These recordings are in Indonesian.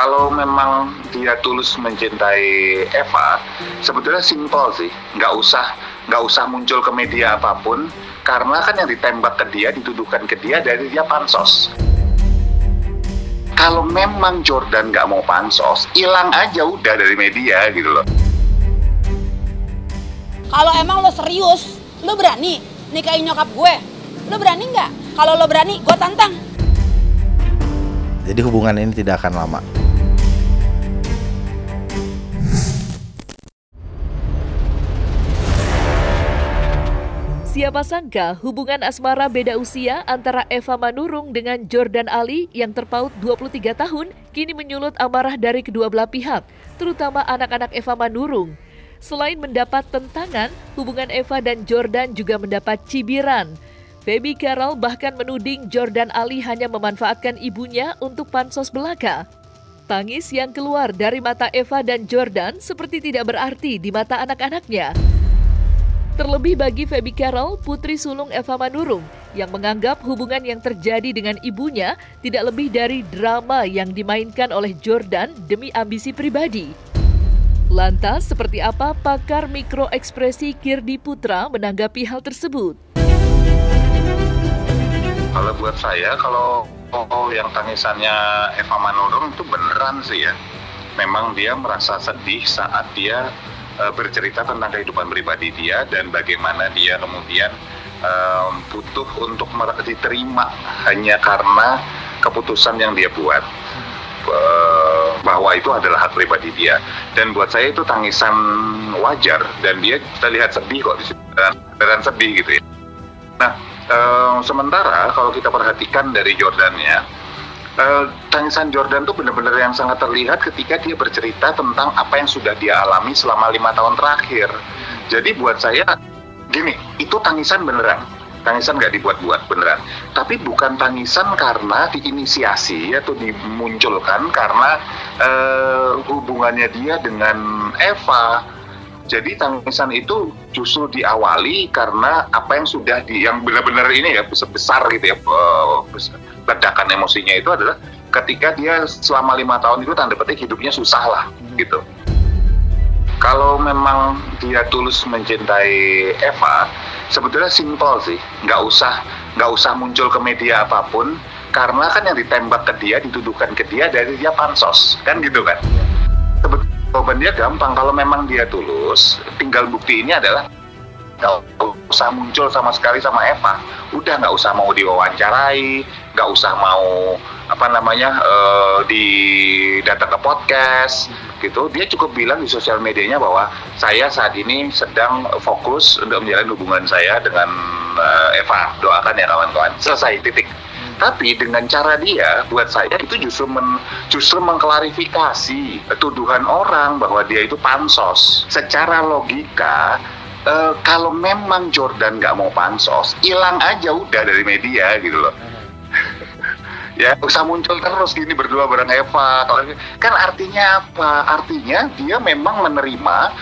Kalau memang dia tulus mencintai Eva, sebetulnya simpel sih, nggak usah muncul ke media apapun, karena kan yang ditembak ke dia, dituduhkan ke dia dari dia pansos. Kalau memang Jordan nggak mau pansos, hilang aja udah dari media gitu loh. Kalau emang lo serius, lo berani nikahin nyokap gue? Lo berani nggak? Kalau lo berani, gue tantang. Jadi hubungan ini tidak akan lama. Siapa sangka hubungan asmara beda usia antara Eva Manurung dengan Jordan Ali yang terpaut 23 tahun kini menyulut amarah dari kedua belah pihak, terutama anak-anak Eva Manurung. Selain mendapat tentangan, hubungan Eva dan Jordan juga mendapat cibiran. Feby Carol bahkan menuding Jordan Ali hanya memanfaatkan ibunya untuk pansos belaka. Tangis yang keluar dari mata Eva dan Jordan seperti tidak berarti di mata anak-anaknya. Terlebih bagi Feby Carol, putri sulung Eva Manurung, yang menganggap hubungan yang terjadi dengan ibunya tidak lebih dari drama yang dimainkan oleh Jordan demi ambisi pribadi. Lantas, seperti apa pakar mikroekspresi Kirdi Putra menanggapi hal tersebut? Kalau buat saya, kalau yang tangisannya Eva Manurung itu beneran sih ya. Memang dia merasa sedih saat dia bercerita tentang kehidupan pribadi dia dan bagaimana dia kemudian butuh untuk diterima hanya karena keputusan yang dia buat, bahwa itu adalah hak pribadi dia. Dan buat saya itu tangisan wajar dan dia terlihat sedih kok di situ, dan sedih gitu ya. Nah, sementara kalau kita perhatikan dari Jordannya, tangisan Jordan tuh benar-benar yang sangat terlihat ketika dia bercerita tentang apa yang sudah dia alami selama 5 tahun terakhir. Jadi buat saya gini, itu tangisan beneran, tangisan nggak dibuat-buat, beneran. Tapi bukan tangisan karena diinisiasi atau dimunculkan karena hubungannya dia dengan Eva. Jadi tangisan itu justru diawali karena apa yang sudah yang benar-benar ini ya besar gitu ya, ledakan emosinya itu adalah ketika dia selama 5 tahun itu tanda petik hidupnya susah lah gitu. Kalau memang dia tulus mencintai Eva, sebetulnya simpel sih, nggak usah muncul ke media apapun, karena kan yang ditembak ke dia, dituduhkan ke dia dari dia pansos, kan gitu kan. Jawaban dia gampang, kalau memang dia tulus, tinggal bukti ini adalah nggak usah muncul sama sekali sama Eva, udah nggak usah mau diwawancarai, nggak usah mau datang ke podcast gitu. Dia cukup bilang di sosial medianya bahwa saya saat ini sedang fokus untuk menjalin hubungan saya dengan Eva, doakan ya kawan-kawan, selesai, titik. Tapi dengan cara dia, buat saya itu justru mengklarifikasi tuduhan orang bahwa dia itu pansos. Secara logika, kalau memang Jordan nggak mau pansos, hilang aja udah dari media gitu loh. Ya, usah muncul terus gini berdua bareng Eva. Kan artinya apa? Artinya dia memang menerima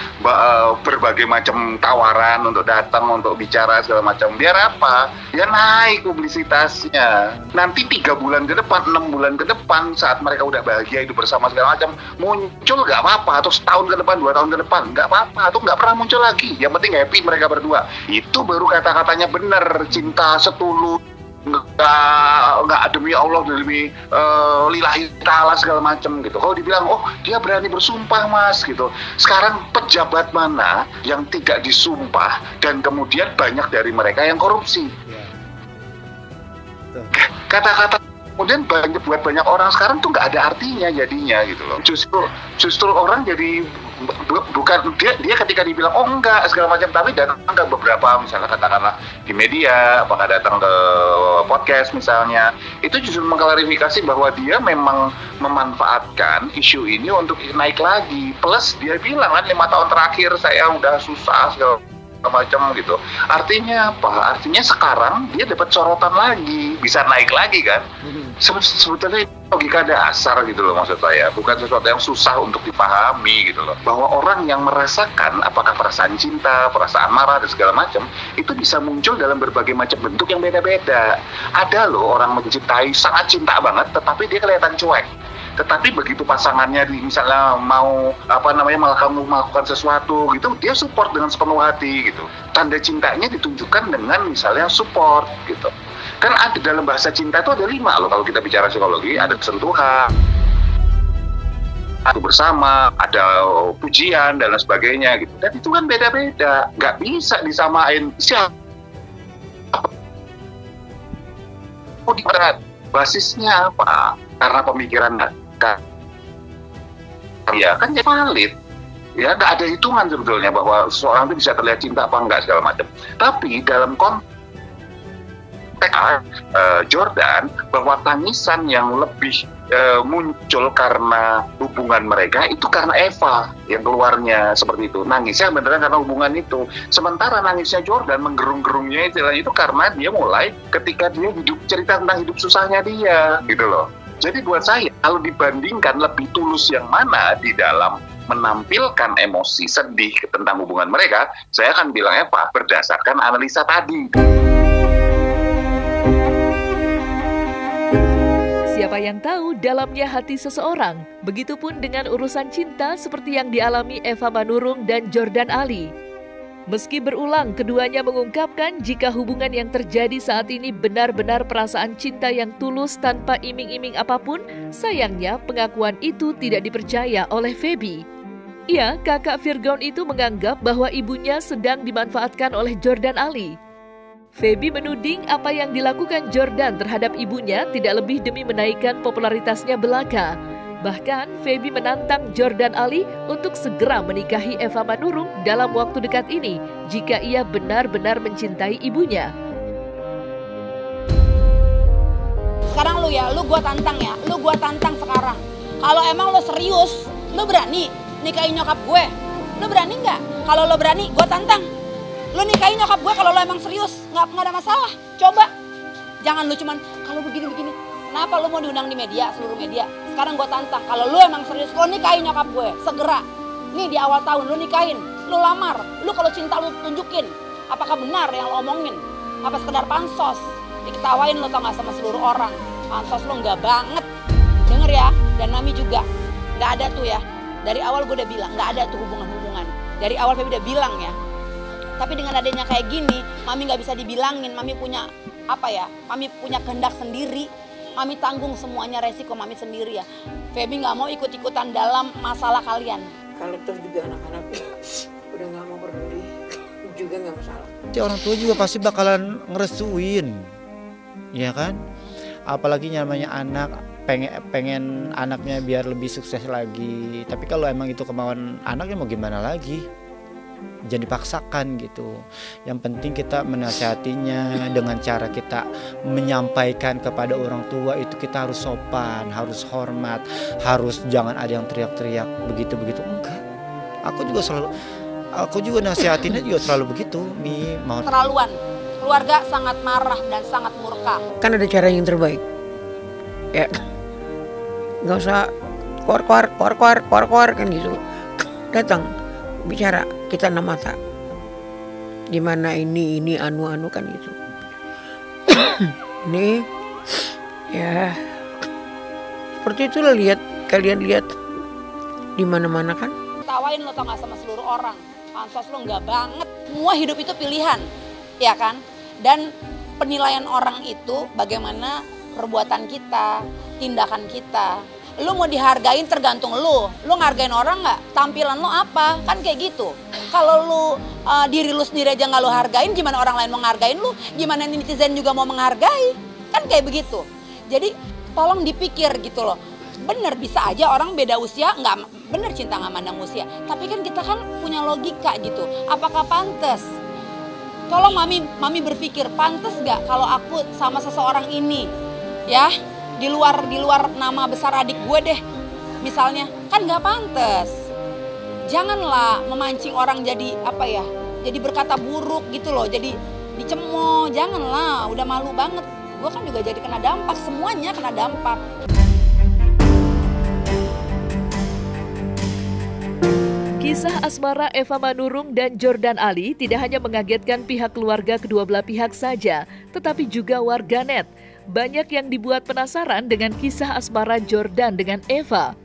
berbagai macam tawaran untuk datang, untuk bicara segala macam. Biar apa? Ya naik publisitasnya. Nanti 3 bulan ke depan, 6 bulan ke depan, saat mereka udah bahagia hidup bersama segala macam, muncul nggak apa-apa. Atau setahun ke depan, 2 tahun ke depan, nggak apa-apa. Atau nggak pernah muncul lagi. Yang penting happy mereka berdua. Itu baru kata-katanya bener, cinta setulus. Nggak demi Allah, demi lillahi ta'ala segala macam gitu. Kalau dibilang, oh dia berani bersumpah mas gitu. Sekarang pejabat mana yang tidak disumpah dan kemudian banyak dari mereka yang korupsi? Kata-kata kemudian buat banyak orang sekarang tuh nggak ada artinya jadinya gitu loh. Justru orang jadi bukan dia ketika dibilang oh enggak segala macam, tapi datang ke beberapa misalnya katakanlah di media, apakah datang ke podcast misalnya, itu justru mengklarifikasi bahwa dia memang memanfaatkan isu ini untuk naik lagi. Plus dia bilang kan 5 tahun terakhir saya udah susah segala macam gitu. Artinya apa? Artinya sekarang dia dapat sorotan lagi, bisa naik lagi kan. Sebetulnya logika dasar gitu loh maksud saya, bukan sesuatu yang susah untuk dipahami gitu loh. Bahwa orang yang merasakan apakah perasaan cinta, perasaan marah dan segala macam itu bisa muncul dalam berbagai macam bentuk yang beda-beda. Ada loh orang mencintai, sangat cinta banget, tetapi dia kelihatan cuek. Tetapi begitu pasangannya misalnya mau melakukan sesuatu gitu, dia support dengan sepenuh hati gitu. Tanda cintanya ditunjukkan dengan misalnya support gitu. Kan ada dalam bahasa cinta itu ada 5 loh kalau kita bicara psikologi, ada sentuhan, ada bersama, ada pujian dan lain sebagainya gitu. Dan itu kan beda-beda, nggak bisa disamain siapa. Basisnya apa? Karena pemikiran ya kan jadi valid. Ya nggak ada hitungan sebetulnya bahwa seorang itu bisa terlihat cinta apa enggak segala macam. Tapi dalam konteks Jordan, bahwa tangisan yang lebih muncul karena hubungan mereka itu karena Eva yang keluarnya seperti itu. Nangisnya beneran karena hubungan itu. Sementara nangisnya Jordan, menggerung-gerungnya itu karena dia mulai ketika dia cerita tentang hidup susahnya dia gitu loh. Jadi buat saya, kalau dibandingkan lebih tulus yang mana di dalam menampilkan emosi sedih tentang hubungan mereka, saya akan bilang Eva berdasarkan analisa tadi. Siapa yang tahu dalamnya hati seseorang? Begitupun dengan urusan cinta seperti yang dialami Eva Manurung dan Jordan Ali. Meski berulang, keduanya mengungkapkan jika hubungan yang terjadi saat ini benar-benar perasaan cinta yang tulus tanpa iming-iming apapun, sayangnya pengakuan itu tidak dipercaya oleh Feby. Ya, kakak Virgon itu menganggap bahwa ibunya sedang dimanfaatkan oleh Jordan Ali. Feby menuding apa yang dilakukan Jordan terhadap ibunya tidak lebih demi menaikkan popularitasnya belaka. Bahkan, Feby menantang Jordan Ali untuk segera menikahi Eva Manurung dalam waktu dekat ini jika ia benar-benar mencintai ibunya. Sekarang lu gua tantang ya. Lu gua tantang sekarang. Kalau emang lu serius, lu berani nikahin nyokap gue? Lu berani nggak? Kalau lu berani, gua tantang. Lu nikahin nyokap gue kalau lu emang serius, nggak ada masalah. Coba. Jangan lu cuman kalau begini-begini. Kenapa lu mau diundang di media, seluruh media? Sekarang gue tantang, kalau lu emang serius, lu nikahin nyokap gue, segera. Nih di awal tahun lu nikahin, lu lamar. Lu kalau cinta lu tunjukin. Apakah benar yang lu omongin? Apa sekedar pansos? Diketawain lu tau gak sama seluruh orang. Pansos lu nggak banget. Denger ya, dan Mami juga. Nggak ada tuh ya. Dari awal gue udah bilang, nggak ada tuh hubungan-hubungan. Dari awal Feby udah bilang ya. Tapi dengan adanya kayak gini, Mami nggak bisa dibilangin. Mami punya Mami punya kehendak sendiri. Mami tanggung semuanya resiko Mami sendiri ya. Feby nggak mau ikut-ikutan dalam masalah kalian. Kalau terus juga anak-anak udah nggak mau peduli, juga nggak masalah. Orang tua juga pasti bakalan ngerestuin, ya kan? Apalagi namanya anak pengen anaknya biar lebih sukses lagi. Tapi kalau emang itu kemauan anaknya mau gimana lagi? Jangan dipaksakan gitu. Yang penting kita menasihatinya dengan cara kita menyampaikan kepada orang tua itu kita harus sopan, harus hormat, harus jangan ada yang teriak-teriak begitu-begitu. Enggak. Aku juga nasihatinnya juga selalu begitu. Mau terlaluan. Keluarga sangat marah dan sangat murka. Kan ada cara yang terbaik. Ya. Nggak usah kuar kan gitu. Datang bicara kita nama mata gimana ini anu kan gitu. Ini ya seperti itulah kalian lihat di mana-mana kan. Tawain lo tau gak sama seluruh orang. Pansos lo nggak banget. Semua hidup itu pilihan, ya kan? Dan penilaian orang itu bagaimana perbuatan kita, tindakan kita. Lu mau dihargain tergantung lu ngargain orang nggak? Tampilan lu apa? Kan kayak gitu. Kalau lu diri lu sendiri aja nggak lu hargain, gimana orang lain mau ngargain lu? Gimana netizen juga mau menghargai? Kan kayak begitu. Jadi tolong dipikir gitu loh. Bener bisa aja orang beda usia, nggak bener cinta nggak mandang usia. Tapi kan kita kan punya logika gitu. Apakah pantas? Tolong mami berpikir pantas nggak kalau aku sama seseorang ini, ya? Di luar nama besar adik gue deh, misalnya, kan nggak pantas. Janganlah memancing orang jadi jadi berkata buruk gitu loh, jadi dicemooh. Janganlah, udah malu banget. Gue kan juga jadi kena dampak, semuanya kena dampak. Kisah asmara Eva Manurung dan Jordan Ali tidak hanya mengagetkan pihak keluarga kedua belah pihak saja, tetapi juga warganet. banyak yang dibuat penasaran dengan kisah asmara Jordan dengan Eva.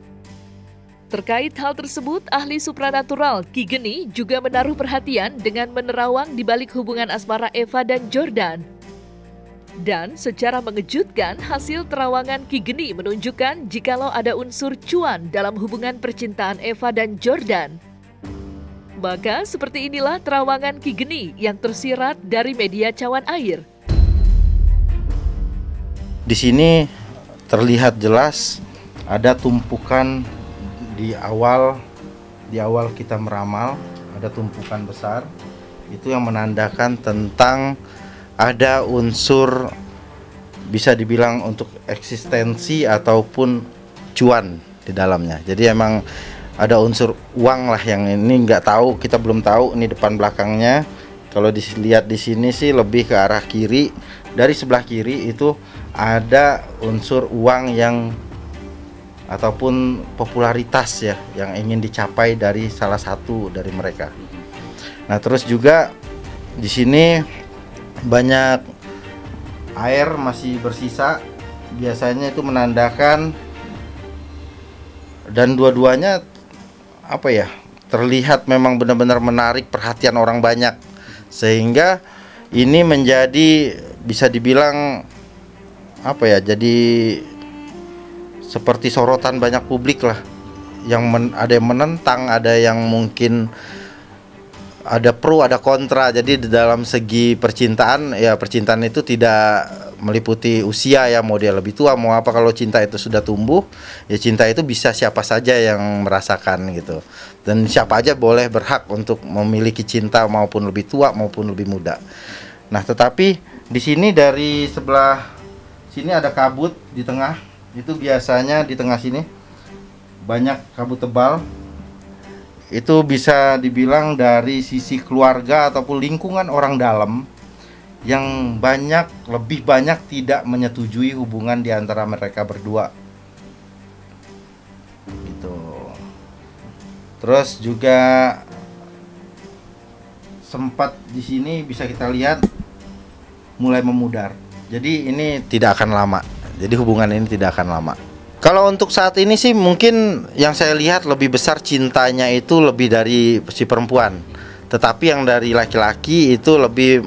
Terkait hal tersebut, ahli supranatural Ki Geni juga menaruh perhatian dengan menerawang di balik hubungan asmara Eva dan Jordan. Dan secara mengejutkan, hasil terawangan Ki Geni menunjukkan jikalau ada unsur cuan dalam hubungan percintaan Eva dan Jordan. Maka seperti inilah terawangan Ki Geni yang tersirat dari media cawan air. Di sini terlihat jelas ada tumpukan di awal kita meramal, ada tumpukan besar. Itu yang menandakan tentang ada unsur bisa dibilang untuk eksistensi ataupun cuan di dalamnya. Jadi emang ada unsur uang lah yang ini nggak tahu, kita belum tahu ini depan belakangnya. Kalau dilihat di sini sih lebih ke arah kiri. Dari sebelah kiri itu ada unsur uang yang ataupun popularitas ya yang ingin dicapai dari salah satu dari mereka. Nah, terus juga di sini banyak air masih bersisa. Biasanya itu menandakan, dan dua-duanya apa ya, terlihat memang benar-benar menarik perhatian orang banyak, sehingga ini menjadi bisa dibilang apa ya, jadi seperti sorotan banyak publik lah, yang ada yang menentang, ada yang mungkin ada pro, ada kontra. Jadi di dalam segi percintaan, ya percintaan itu tidak meliputi usia ya, mau dia lebih tua mau apa. Kalau cinta itu sudah tumbuh, ya cinta itu bisa siapa saja yang merasakan gitu, dan siapa aja boleh berhak untuk memiliki cinta, maupun lebih tua maupun lebih muda. Nah, tetapi di sini dari sebelah sini ada kabut di tengah. Itu biasanya di tengah sini banyak kabut tebal. Itu bisa dibilang dari sisi keluarga ataupun lingkungan orang dalam yang lebih banyak tidak menyetujui hubungan di antara mereka berdua. Gitu. Terus juga sempat di sini bisa kita lihat mulai memudar. Jadi ini tidak akan lama. Jadi hubungan ini tidak akan lama. Kalau untuk saat ini sih mungkin yang saya lihat lebih besar cintanya itu lebih dari si perempuan. Tetapi yang dari laki-laki itu lebih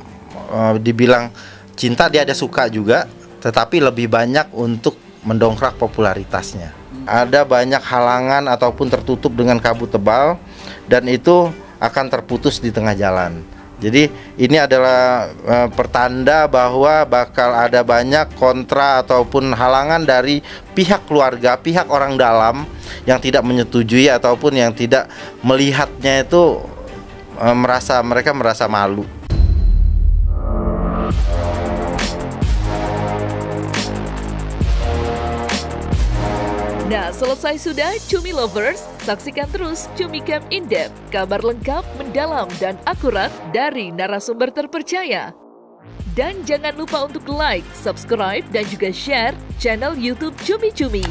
dibilang cinta, dia ada suka juga, tetapi lebih banyak untuk mendongkrak popularitasnya. Ada banyak halangan ataupun tertutup dengan kabut tebal, dan itu akan terputus di tengah jalan. Jadi ini adalah pertanda bahwa bakal ada banyak kontra ataupun halangan dari pihak keluarga, pihak orang dalam yang tidak menyetujui ataupun yang tidak melihatnya itu mereka merasa malu. Nah, selesai sudah Cumi Lovers, saksikan terus Cumi Camp In-Depth, kabar lengkap, mendalam, dan akurat dari narasumber terpercaya. Dan jangan lupa untuk like, subscribe, dan juga share channel YouTube Cumi Cumi.